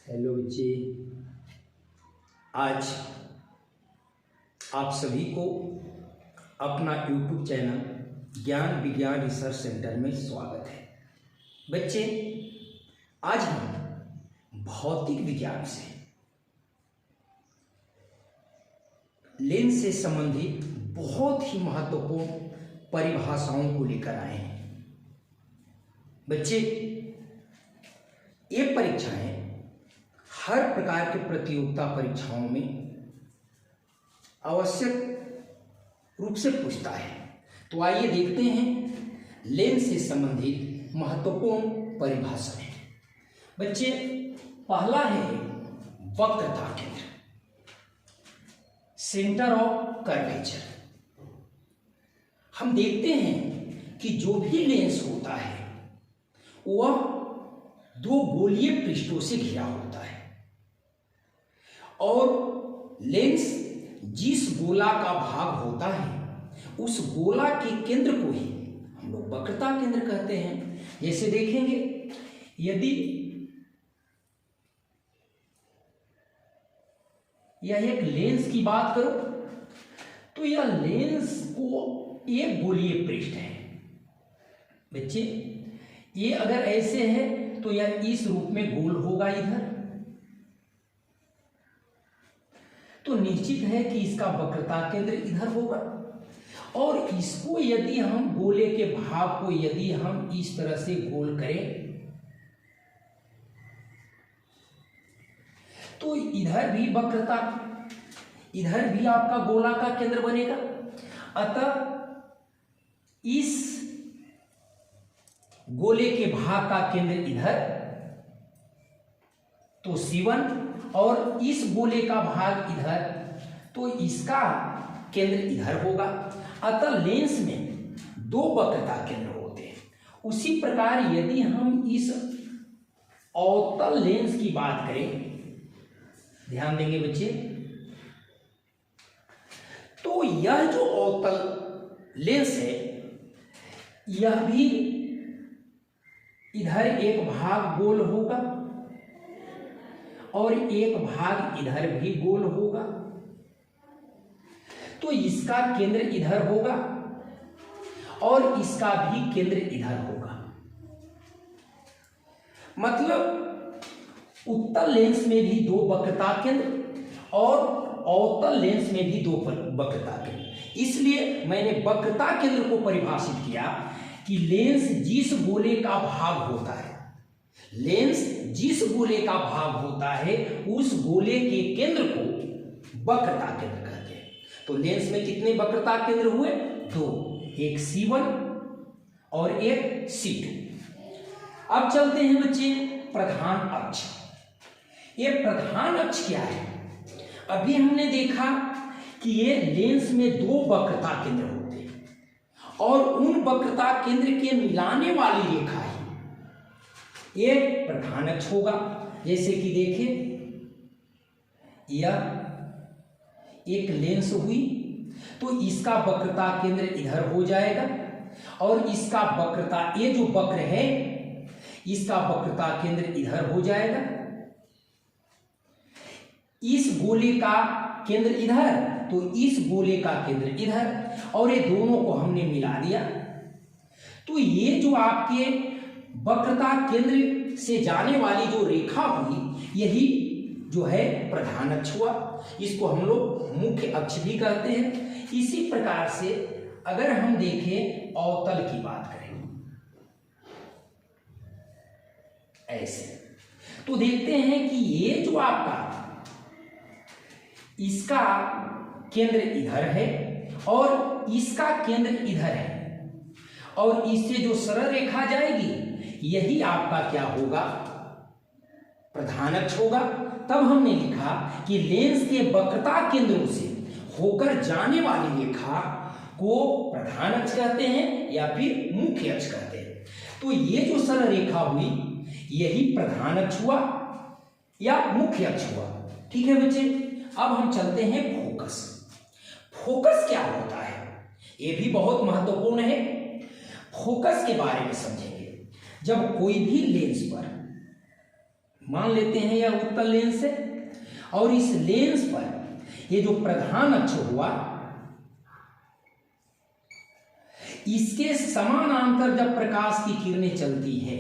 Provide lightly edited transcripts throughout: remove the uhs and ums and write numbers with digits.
Hello बच्चे, आज आप सभी को अपना यूट्यूब चैनल ज्ञान विज्ञान रिसर्च सेंटर में स्वागत है। बच्चे, आज हम भौतिक विज्ञान से लेंस से संबंधित बहुत ही महत्वपूर्ण परिभाषाओं को लेकर आए हैं। बच्चे, ये परीक्षाएं हर प्रकार के प्रतियोगिता परीक्षाओं में आवश्यक रूप से पूछता है। तो आइए देखते हैं लेंस से संबंधित महत्वपूर्ण परिभाषाएं। बच्चे, पहला है वक्रता केंद्र, सेंटर ऑफ कर्वेचर। हम देखते हैं कि जो भी लेंस होता है वह दो गोलीय पृष्ठों से घिरा होता है और लेंस जिस गोला का भाग होता है उस गोला के केंद्र को ही हम लोग वक्रता केंद्र कहते हैं। जैसे देखेंगे, यदि यह एक लेंस की बात करो तो यह लेंस को एक गोलीय पृष्ठ है। बच्चे, ये अगर ऐसे है तो यह इस रूप में गोल होगा इधर, तो निश्चित है कि इसका वक्रता केंद्र इधर होगा। और इसको यदि हम गोले के भाग को यदि हम इस तरह से गोल करें तो इधर भी वक्रता, इधर भी आपका गोला का केंद्र बनेगा। अतः इस गोले के भाग का केंद्र इधर तो C1 और इस गोले का भाग इधर तो इसका केंद्र इधर होगा। अतः लेंस में दो वक्रता केंद्र होते हैं। उसी प्रकार यदि हम इस अवतल लेंस की बात करें, ध्यान देंगे बच्चे, तो यह जो अवतल लेंस है यह भी इधर एक भाग गोल होगा और एक भाग इधर भी गोल होगा। तो इसका केंद्र इधर होगा और इसका भी केंद्र इधर होगा। मतलब उत्तल लेंस में भी दो वक्रता केंद्र और अवतल लेंस में भी दो वक्रता केंद्र। इसलिए मैंने वक्रता केंद्र को परिभाषित किया कि लेंस जिस गोले का भाग होता है, लेंस जिस गोले का भाग होता है उस गोले के केंद्र को वक्रता केंद्र कहते हैं। तो लेंस में कितने वक्रता केंद्र हुए? दो, एक C1 और एक C2। अब चलते हैं बच्चे प्रधान अक्ष। ये प्रधान अक्ष क्या है? अभी हमने देखा कि ये लेंस में दो वक्रता केंद्र होते हैं और उन वक्रता केंद्र के मिलाने वाली रेखा ही एक प्रधान अक्ष होगा। जैसे कि देखिए, यह एक लेंस हुई तो इसका वक्रता केंद्र इधर हो जाएगा और इसका वक्रता, ये जो वक्र है इसका वक्रता केंद्र इधर हो जाएगा। इस गोले का केंद्र इधर तो इस गोले का केंद्र इधर, और ये दोनों को हमने मिला दिया। तो ये जो आपके वक्रता केंद्र से जाने वाली जो रेखा हुई यही जो है प्रधान अक्ष हुआ। इसको हम लोग मुख्य अक्ष भी कहते हैं। इसी प्रकार से अगर हम देखें अवतल की बात करें ऐसे, तो देखते हैं कि ये जो आपका इसका केंद्र इधर है और इसका केंद्र इधर है और इससे जो सरल रेखा जाएगी यही आपका क्या होगा? प्रधान अक्ष होगा। तब हमने लिखा कि लेंस के वक्रता केंद्रों से होकर जाने वाली रेखा को प्रधान अक्ष कहते हैं या फिर मुख्य अक्ष कहते हैं। तो ये जो सरल रेखा हुई यही प्रधान अक्ष हुआ या मुख्य अक्ष हुआ। ठीक है बच्चे, अब हम चलते हैं फोकस। फोकस क्या होता है ये भी बहुत महत्वपूर्ण है। फोकस के बारे में समझेंगे। जब कोई भी लेंस पर मान लेते हैं यह उत्तल लेंस है, और इस लेंस पर ये जो प्रधान अक्ष हुआ, इसके समानांतर जब प्रकाश की किरणें चलती है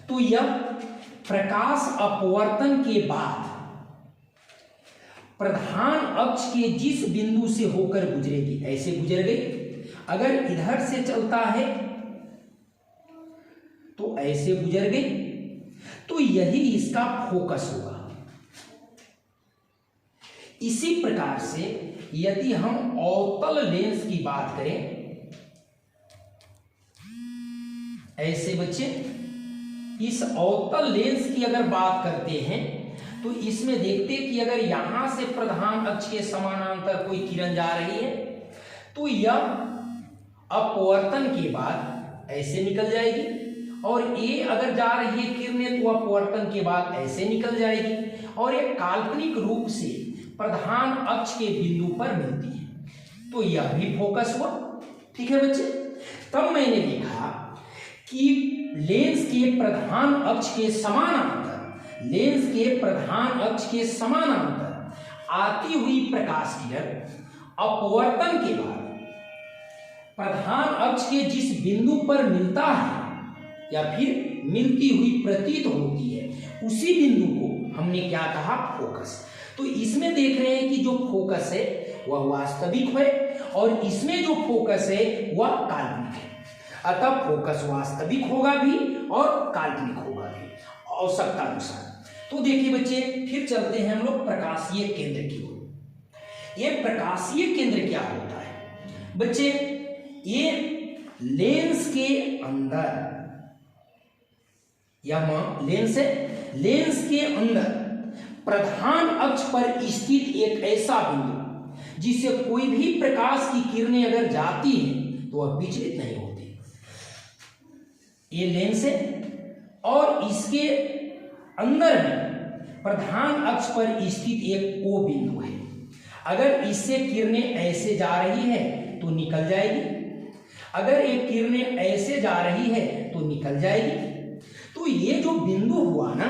तो यह प्रकाश अपवर्तन के बाद प्रधान अक्ष के जिस बिंदु से होकर गुजरेगी, ऐसे गुजर गई, अगर इधर से चलता है तो ऐसे गुजर गई, तो यही इसका फोकस होगा। इसी प्रकार से यदि हम अवतल लेंस की बात करें, ऐसे बच्चे इस अवतल लेंस की अगर बात करते हैं तो इसमें देखते कि अगर यहां से प्रधान अक्ष के समानांतर कोई किरण जा रही है तो यह अपवर्तन के बाद ऐसे निकल जाएगी, और ये अगर जा रही है किरणें तो अपवर्तन के बाद ऐसे निकल जाएगी, और ये काल्पनिक रूप से प्रधान अक्ष के बिंदु पर मिलती है, तो यह भी फोकस हुआ। ठीक है बच्चे, तब मैंने लिखा कि लेंस के प्रधान अक्ष के समानांतर, लेंस के प्रधान अक्ष के समानांतर आती हुई प्रकाश किरण अपवर्तन के बाद प्रधान अक्ष के जिस बिंदु पर मिलता है या फिर मिलती हुई प्रतीत होती है, उसी बिंदु को हमने क्या कहा, फोकस। तो इसमें देख रहे हैं कि जो फोकस है वह वास्तविक है, और इसमें जो फोकस है वह काल्पनिक है। अतः फोकस वास्तविक होगा भी और काल्पनिक होगा भी आवश्यकता अनुसार। तो देखिए बच्चे, फिर चलते हैं हम लोग प्रकाशीय केंद्र की ओर। ये प्रकाशीय केंद्र क्या होता है बच्चे? ये लेंस के अंदर, यह लेंस है, लेंस के अंदर प्रधान अक्ष पर स्थित एक ऐसा बिंदु जिससे कोई भी प्रकाश की किरणें अगर जाती हैं तो वह विचलित नहीं होती। ये लेंस है और इसके अंदर में प्रधान अक्ष पर स्थित एक O बिंदु है। अगर इससे किरणें ऐसे जा रही है तो निकल जाएगी, अगर ये किरणें ऐसे जा रही है तो निकल जाएगी। तो ये जो बिंदु हुआ ना,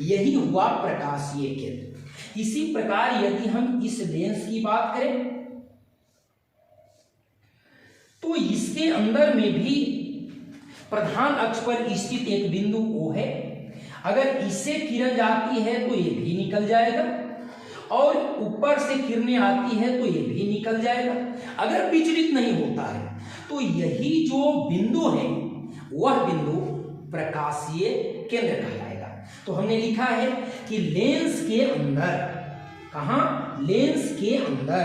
यही हुआ प्रकाशीय केंद्र। इसी प्रकार यदि हम इस लेंस की बात करें तो इसके अंदर में भी प्रधान अक्ष पर स्थित एक बिंदु O है। अगर इससे किरण जाती है तो ये भी निकल जाएगा, और ऊपर से किरणें आती है तो ये भी निकल जाएगा। अगर विचलित नहीं होता है तो यही जो बिंदु है वह बिंदु प्रकाशीय केंद्र कहलाएगा। तो हमने लिखा है कि लेंस के अंदर, कहाँ, लेंस के अंदर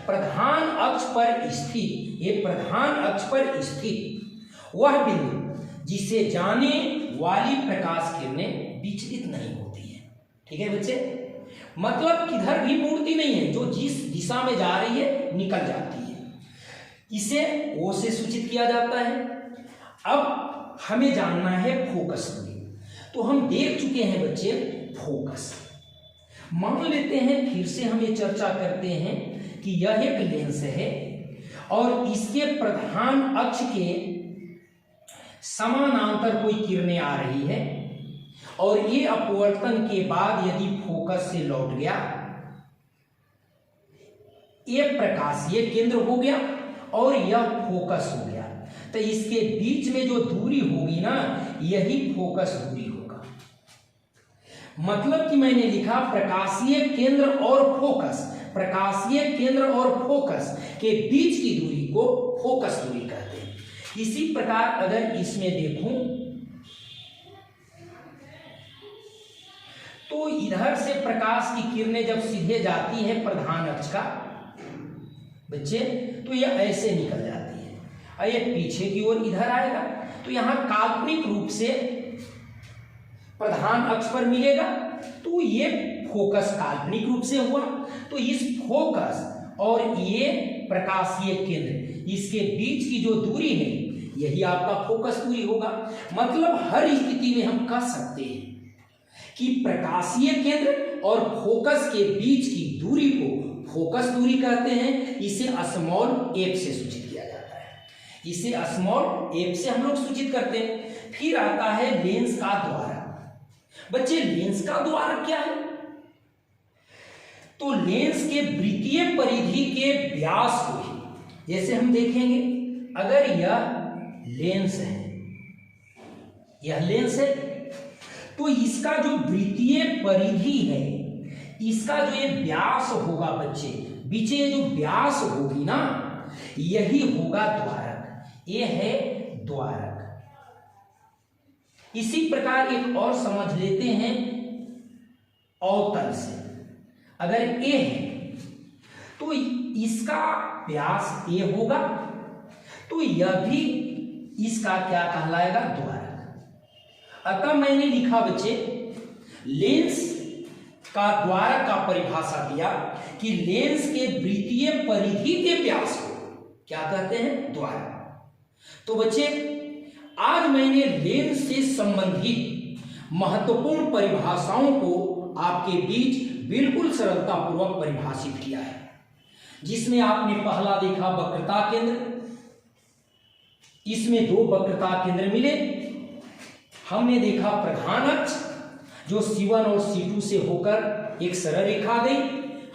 प्रधान अक्ष पर स्थित, ये प्रधान अक्ष पर स्थित वह बिंदु जिसे जाने वाली प्रकाश किरणें विचलित नहीं होती है। ठीक है बच्चे, मतलब किधर भी मुड़ती नहीं है, जो जिस दिशा में जा रही है निकल जाती है। इसे O से सूचित किया जाता है। अब हमें जानना है फोकस दूरी। तो हम देख चुके हैं बच्चे फोकस। मान लेते हैं, फिर से हम ये चर्चा करते हैं कि यह एक लेंस है और इसके प्रधान अक्ष के समानांतर कोई किरणें आ रही है, और ये अपवर्तन के बाद यदि फोकस से लौट गया, ये प्रकाशीय केंद्र हो गया और यह फोकस हो गया। तो इसके बीच में जो दूरी होगी ना, यही फोकस दूरी होगा। मतलब कि मैंने लिखा प्रकाशीय केंद्र और फोकस, प्रकाशीय केंद्र और फोकस के बीच की दूरी को फोकस दूरी कहते हैं। इसी प्रकार अगर इसमें देखूं तो इधर से प्रकाश की किरणें जब सीधे जाती है प्रधान अक्ष का बच्चे, तो यह ऐसे निकल जाती है, और ये पीछे की ओर इधर आएगा। तो यहां काल्पनिक रूप से प्रधान अक्ष पर मिलेगा, तो ये फोकस काल्पनिक रूप से हुआ। तो इस फोकस और ये प्रकाशीय केंद्र, इसके बीच की जो दूरी है यही आपका फोकस दूरी होगा। मतलब हर स्थिति में हम कह सकते हैं कि प्रकाशीय केंद्र और फोकस के बीच की दूरी को फोकस दूरी कहते हैं। इसे स्मॉल f से सूचित किया जाता है, इसे स्मॉल f से हम लोग सूचित करते हैं। फिर आता है लेंस का द्वारा। बच्चे लेंस का द्वारक क्या है? तो लेंस के वृत्तीय परिधि के व्यास को ही, जैसे हम देखेंगे, अगर यह लेंस है, यह लेंस है, तो इसका जो वृत्तीय परिधि है, इसका जो ये व्यास होगा बच्चे, बीच ये जो व्यास होगी ना, यही होगा द्वारक। ये है द्वारक। इसी प्रकार एक और समझ लेते हैं अवतल से। अगर ए है तो इसका व्यास ए होगा, तो यह भी इसका क्या कहलाएगा? द्वारक। अतः मैंने लिखा बच्चे, लेंस का द्वारक का परिभाषा दिया कि लेंस के वृत्तीय परिधि के व्यास को क्या कहते हैं? द्वारक। तो बच्चे आज मैंने लेंस से संबंधित महत्वपूर्ण परिभाषाओं को आपके बीच बिल्कुल सरलतापूर्वक परिभाषित किया है, जिसमें आपने पहला देखा वक्रता केंद्र। इसमें दो वक्रता केंद्र मिले। हमने देखा प्रधान अक्ष जो C1 और C2 से होकर एक सरल रेखा गई।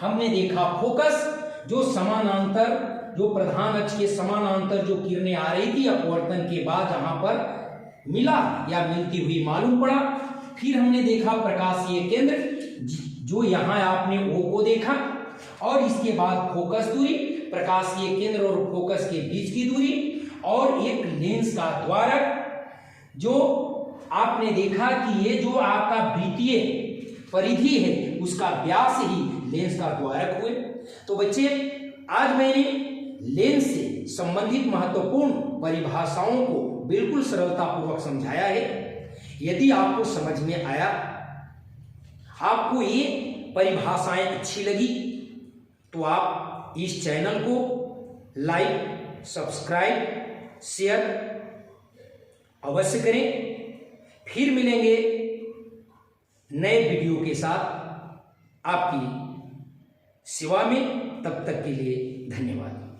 हमने देखा फोकस जो समानांतर, जो प्रधान अक्ष के समानांतर जो किरणें आ रही थी अपवर्तन के बाद जहां पर मिला या मिलती हुई मालूम पड़ा। फिर हमने देखा प्रकाशीय केंद्र जो यहां आपने O को देखा, और इसके बाद फोकस दूरी, प्रकाशीय केंद्र और फोकस के बीच की दूरी, और एक लेंस का द्वारक जो आपने देखा कि ये जो आपका वृत्तीय परिधि है उसका व्यास ही लेंस का द्वारक हुए। तो बच्चे आज मैंने लेंस से संबंधित महत्वपूर्ण परिभाषाओं को बिल्कुल सरलतापूर्वक समझाया है। यदि आपको समझ में आया, आपको ये परिभाषाएं अच्छी लगी, तो आप इस चैनल को लाइक, सब्सक्राइब, शेयर अवश्य करें। फिर मिलेंगे नए वीडियो के साथ आपकी सेवा में। तब तक के लिए धन्यवाद।